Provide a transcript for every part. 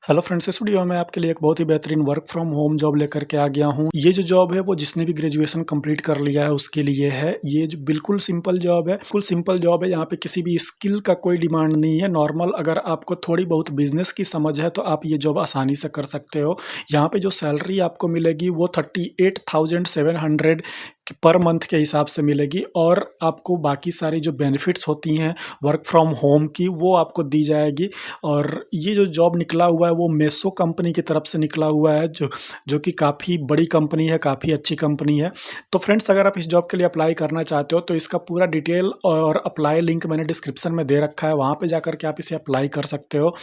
Hello friends, इस video में आपके लिए एक बहुत ही बेहतरीन वर्क फ्रॉम होम जॉब लेकर के आ गया हूँ। ये जो जॉब है वो जिसने भी ग्रेजुएशन कंप्लीट कर लिया है उसके लिए है। ये जो बिल्कुल सिंपल जॉब है, बिल्कुल सिंपल जॉब है। यहाँ पे किसी भी स्किल का कोई डिमांड नहीं है। नॉर्मल अगर आपको थोड़ी बहुत बिजनेस की समझ है तो आप ये जॉब आसानी से कर सकते हो। यहाँ पे जो सैलरी आपको मिलेगी वो 38,700 पर मंथ के हिसाब से मिलेगी और आपको बाकी सारी जो बेनिफिट्स होती हैं वर्क फ्रॉम होम की वो आपको दी जाएगी। और ये जो जॉब निकला हुआ है वो मेसो कंपनी की तरफ से निकला हुआ है, जो कि काफ़ी बड़ी कंपनी है, काफ़ी अच्छी कंपनी है। तो फ्रेंड्स, अगर आप इस जॉब के लिए अप्लाई करना चाहते हो तो इसका पूरा डिटेल और अप्लाई लिंक मैंने डिस्क्रिप्शन में दे रखा है, वहाँ पे जाकर के आप इसे अप्लाई कर सकते हो।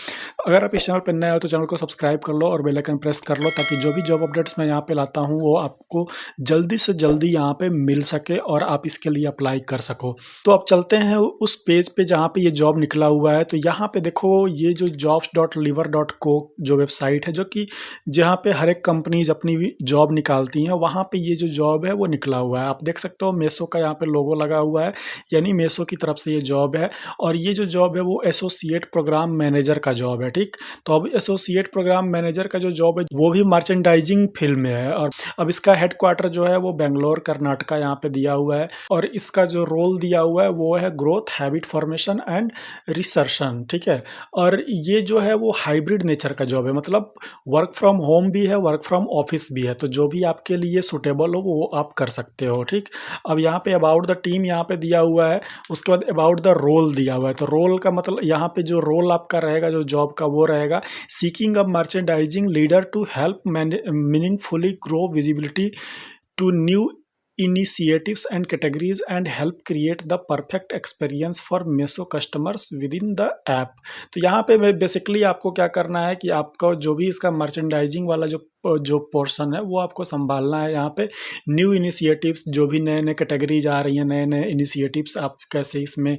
अगर आप इस चैनल पर नए हो तो चैनल को सब्सक्राइब कर लो और बेल आइकन प्रेस कर लो, ताकि जो भी जॉब अपडेट्स मैं यहाँ पे लाता हूँ वो आपको जल्दी से जल्दी यहाँ पे मिल सके और आप इसके लिए अप्लाई कर सको। तो अब चलते हैं उस पेज पे जहाँ पे ये जॉब निकला हुआ है। तो यहाँ पे देखो, ये जो jobs.liver.co जो वेबसाइट है, जो कि जहाँ पे हर एक कंपनीज अपनी जॉब निकालती हैं, वहाँ पे ये जो जॉब है वो निकला हुआ है। आप देख सकते हो मेसो का यहाँ पे लोगो लगा हुआ है, यानी मेसो की तरफ से ये जॉब है। और ये जो जॉब है वो एसोसिएट प्रोग्राम मैनेजर का जॉब है, ठीक। तो अब एसोसिएट प्रोग्राम मैनेजर का जो जॉब है वो भी मर्चेंडाइजिंग फील्ड में है। और अब इसका हेडक्वार्टर जो है वो बेंगलोर कर्नाटका यहाँ पे दिया हुआ है। और इसका जो रोल दिया हुआ है वो है ग्रोथ, हैबिट फॉर्मेशन एंड रिसर्शन, ठीक है। और ये जो है वो हाइब्रिड नेचर का जॉब है, मतलब वर्क फ्रॉम होम भी है, वर्क फ्रॉम ऑफिस भी है। तो जो भी आपके लिए सुटेबल हो वो आप कर सकते हो, ठीक। अब यहाँ पे अबाउट द टीम यहाँ पे दिया हुआ है, उसके बाद अबाउट द रोल दिया हुआ है। तो रोल का मतलब यहाँ पे जो रोल आपका रहेगा जो जॉब का वो रहेगा seeking a merchandising leader to help meaningfully grow visibility to new initiatives and categories and help create the perfect experience for meso customers within the app। तो यहाँ पे बेसिकली आपको क्या करना है कि आपका जो भी इसका मर्चेंडाइजिंग वाला जो पोर्शन है वो आपको संभालना है। यहाँ पे न्यू इनिशिएटिव्स, जो भी नए नए कैटेगरीज आ रही हैं, नए नए इनिशिएटिव्स आप कैसे इसमें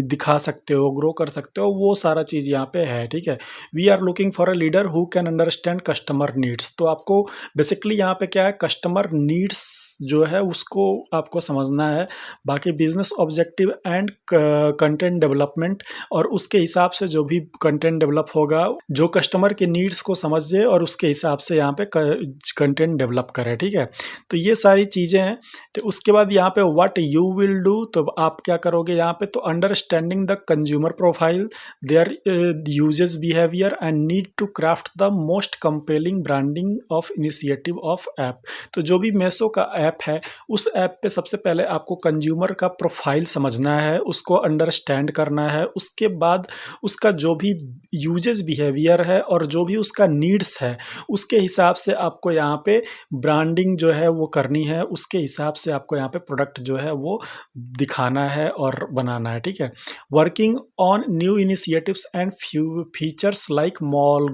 दिखा सकते हो, ग्रो कर सकते हो, वो सारा चीज़ यहाँ पे है, ठीक है। We are looking for a leader who can understand customer needs. तो आपको बेसिकली यहाँ पे क्या है, कस्टमर नीड्स जो है उसको आपको समझना है। बाकी business objective and content development, और उसके हिसाब से जो भी कंटेंट डेवलप होगा जो कस्टमर के नीड्स को समझे और उसके हिसाब से यहाँ पे कंटेंट डेवलप करे, ठीक है। तो ये सारी चीज़ें हैं। तो उसके बाद यहाँ पे व्हाट यू विल डू, तो आप क्या करोगे यहाँ पे, तो understanding the consumer profile, their uses behaviour and need to craft the most compelling branding of initiative of app. तो जो भी मेसो का ऐप है उस ऐप पे सबसे पहले आपको कंज्यूमर का प्रोफाइल समझना है, उसको अंडरस्टैंड करना है। उसके बाद उसका जो भी यूजेस बिहेवियर है और जो भी उसका नीड्स है उसके हिसाब से आपको यहाँ पे ब्रांडिंग जो है वो करनी है। उसके हिसाब से आपको यहाँ पे प्रोडक्ट जो है वो दिखाना है और बनाना है, ठीक है। Working on new initiatives and few features like mall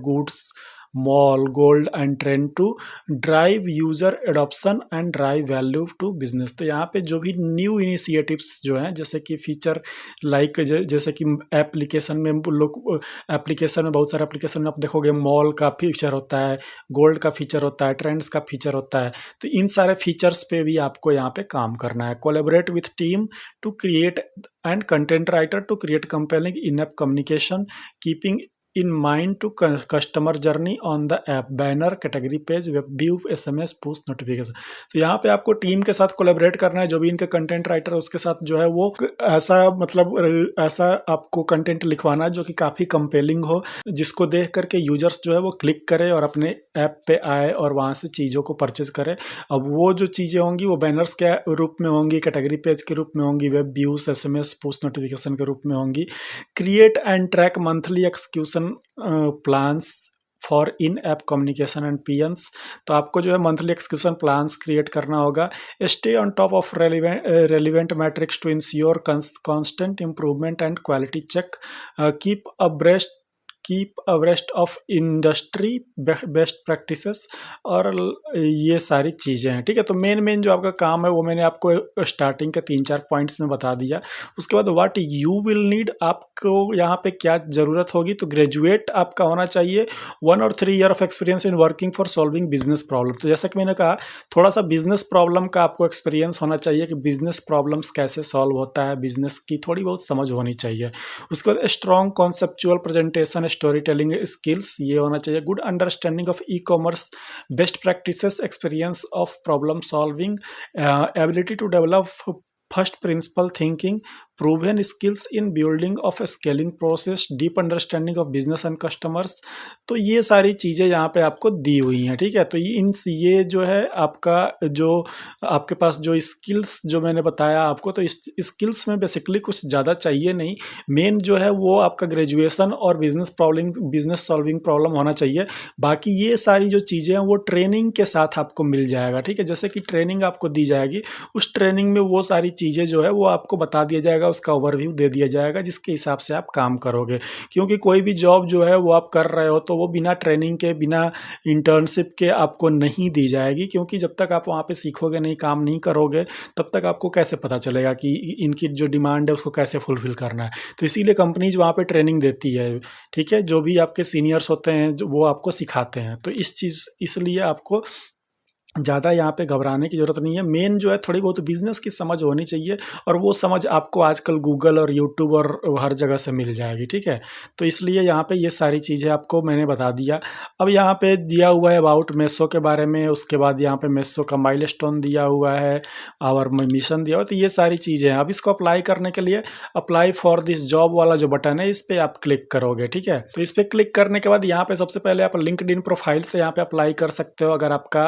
gold and trend to drive user adoption and drive value to business. तो यहाँ पे जो भी न्यू इनिशिएटिव्स जो हैं, जैसे कि फीचर लाइक जैसे कि एप्लीकेशन में लोग एप्लीकेशन में बहुत सारे एप्लीकेशन में आप देखोगे मॉल का फीचर होता है, गोल्ड का फीचर होता है, ट्रेंड्स का फीचर होता है। तो इन सारे फीचर्स पे भी आपको यहाँ पे काम करना है। Collaborate with team to create and content writer to create compelling in app communication, keeping in mind to customer journey on the app, banner, category page, web view, SMS, push notification। तो यहाँ पे आपको team के साथ collaborate करना है, जो भी इनके कंटेंट राइटर है उसके साथ जो है वो ऐसा मतलब ऐसा आपको कंटेंट लिखवाना है जो कि काफ़ी कंपेलिंग हो, जिसको देख करके यूजर्स जो है वो क्लिक करे और अपने ऐप पे आए और वहाँ से चीज़ों को परचेज करे। अब वो जो चीज़ें होंगी वो बैनर्स के रूप में होंगी, कैटेगरी पेज के रूप में होंगी, web views, SMS, push notification के रूप में होंगी। Create and track monthly execution plans for in app communication and PNs. तो आपको जो है मंथली एक्सक्यूशन प्लान्स क्रिएट करना होगा। Stay on top of relevant metrics to ensure constant improvement and quality check, keep abreast of industry best practices, और ये सारी चीज़ें हैं, ठीक है। तो मेन जो आपका काम है वो मैंने आपको स्टार्टिंग के 3-4 पॉइंट्स में बता दिया। उसके बाद व्हाट यू विल नीड, आपको यहाँ पे क्या ज़रूरत होगी, तो ग्रेजुएट आपका होना चाहिए, 1 और 3 year of experience in working for solving business problem. तो जैसा कि मैंने कहा, थोड़ा सा बिजनेस प्रॉब्लम का आपको एक्सपीरियंस होना चाहिए कि बिजनेस प्रॉब्लम्स कैसे सॉल्व होता है, बिजनेस की थोड़ी बहुत समझ होनी चाहिए। उसके बाद strong conceptual presentation story telling skills ये होना चाहिए, good understanding of e commerce best practices, experience of problem solving, ability to develop first principle thinking, proven skills in building of scaling process, deep understanding of business and customers. तो ये सारी चीज़ें यहाँ पे आपको दी हुई हैं, ठीक है। तो ये जो है आपका जो आपके पास जो स्किल्स जो मैंने बताया आपको, तो इस स्किल्स में बेसिकली कुछ ज़्यादा चाहिए नहीं। मेन जो है वो आपका ग्रेजुएशन और बिजनेस सॉल्विंग प्रॉब्लम होना चाहिए। बाकी ये सारी जो चीज़ें हैं वो ट्रेनिंग के साथ आपको मिल जाएगा, ठीक है। जैसे कि ट्रेनिंग आपको दी जाएगी, उस ट्रेनिंग में वो सारी चीज़ें जो है वो आपको बता दिया जाएगा, उसका ओवरव्यू दे दिया जाएगा, जिसके हिसाब से आप काम करोगे। क्योंकि कोई भी जॉब जो है वो आप कर रहे हो तो वो बिना ट्रेनिंग के, बिना इंटर्नशिप के आपको नहीं दी जाएगी, क्योंकि जब तक आप वहाँ पे सीखोगे नहीं, काम नहीं करोगे, तब तक आपको कैसे पता चलेगा कि इनकी जो डिमांड है उसको कैसे फुलफिल करना है। तो इसीलिए कंपनीज वहाँ पे ट्रेनिंग देती है, ठीक है। जो भी आपके सीनियर्स होते हैं जो वो आपको सिखाते हैं। तो इसलिए आपको ज़्यादा यहाँ पे घबराने की ज़रूरत नहीं है। मेन जो है थोड़ी बहुत बिज़नेस की समझ होनी चाहिए, और वो समझ आपको आजकल गूगल और यूट्यूब और हर जगह से मिल जाएगी, ठीक है। तो इसलिए यहाँ पे ये सारी चीज़ें आपको मैंने बता दिया। अब यहाँ पे दिया हुआ है अबाउट मेसो के बारे में, उसके बाद यहाँ पे मेसो का माइलस्टोन दिया हुआ है और मिशन दिया हुआ है। तो ये सारी चीज़ें हैं। अब इसको अप्लाई करने के लिए अप्लाई फॉर दिस जॉब वाला जो बटन है इस पर आप क्लिक करोगे, ठीक है। तो इस पर क्लिक करने के बाद यहाँ पे सबसे पहले आप लिंक्डइन प्रोफाइल से यहाँ पे अप्लाई कर सकते हो, अगर आपका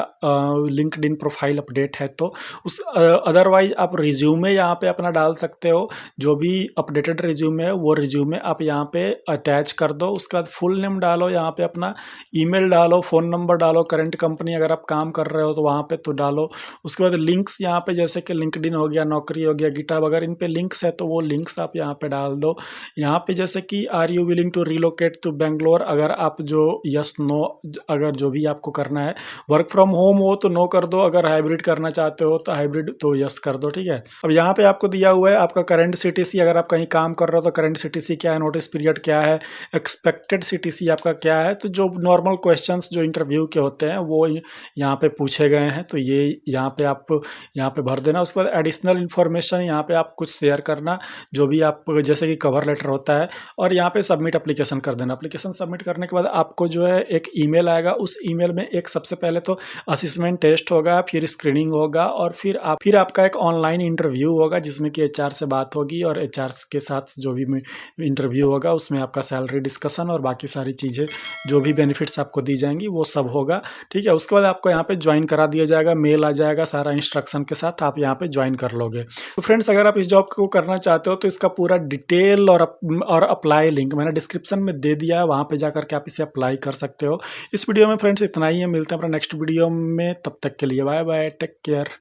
लिंक्डइन प्रोफाइल अपडेट है तो। उस अदरवाइज आप रिज्यूमे यहाँ पे अपना डाल सकते हो, जो भी अपडेटेड रिज्यूमे है वो रिज्यूमे आप यहाँ पे अटैच कर दो। उसके बाद फुल नेम डालो, यहाँ पे अपना ईमेल डालो, फ़ोन नंबर डालो, करंट कंपनी अगर आप काम कर रहे हो तो वहाँ पे तो डालो। उसके बाद लिंक्स यहाँ पे जैसे कि लिंक्डइन हो गया, नौकरी हो गया, गिटहब, अगर इन पे लिंक्स है तो वो लिंक्स आप यहाँ पे डाल दो। यहाँ पे जैसे कि are you willing to relocate to Bangalore, अगर आप जो यस नो, अगर जो भी आपको करना है, वर्क फ्रॉम होम हो तो नो कर दो, अगर हाइब्रिड करना चाहते हो तो हाइब्रिड तो यस कर दो, ठीक है। अब यहाँ पे आपको दिया हुआ है आपका करंट सीटीसी, अगर आप कहीं काम कर रहे हो तो करंट सीटीसी क्या है, नोटिस पीरियड क्या है, एक्सपेक्टेड सीटीसी आपका क्या है। तो जो नॉर्मल क्वेश्चंस जो इंटरव्यू के होते हैं वो यहाँ पे पूछे गए हैं, तो ये यहाँ पे आप यहाँ पे भर देना। उसके बाद एडिशनल इन्फॉर्मेशन यहाँ पे आप कुछ शेयर करना, जो भी आप जैसे कि कवर लेटर होता है, और यहाँ पे सबमिट एप्लीकेशन कर देना। एप्लीकेशन सबमिट करने के बाद आपको जो है एक ईमेल आएगा, उस ईमेल में एक सबसे पहले तो असेसमेंट टेस्ट होगा, फिर स्क्रीनिंग होगा, और फिर आपका एक ऑनलाइन इंटरव्यू होगा जिसमें कि एचआर से बात होगी, और एचआर के साथ जो भी इंटरव्यू होगा उसमें आपका सैलरी डिस्कशन और बाकी सारी चीज़ें जो भी बेनिफिट्स आपको दी जाएंगी वो सब होगा, ठीक है। उसके बाद आपको यहाँ पे ज्वाइन करा दिया जाएगा, मेल आ जाएगा सारा इंस्ट्रक्शन के साथ, आप यहाँ पे ज्वाइन कर लोगे। तो फ्रेंड्स, अगर आप इस जॉब को करना चाहते हो तो इसका पूरा डिटेल और अप्लाई लिंक मैंने डिस्क्रिप्शन में दे दिया है, वहाँ पे जाकर के आप इसे अप्लाई कर सकते हो। इस वीडियो में फ्रेंड्स इतना ही है, मिलते हैं अपना नेक्स्ट वीडियो में, तब तक के लिए बाय बाय, टेक केयर।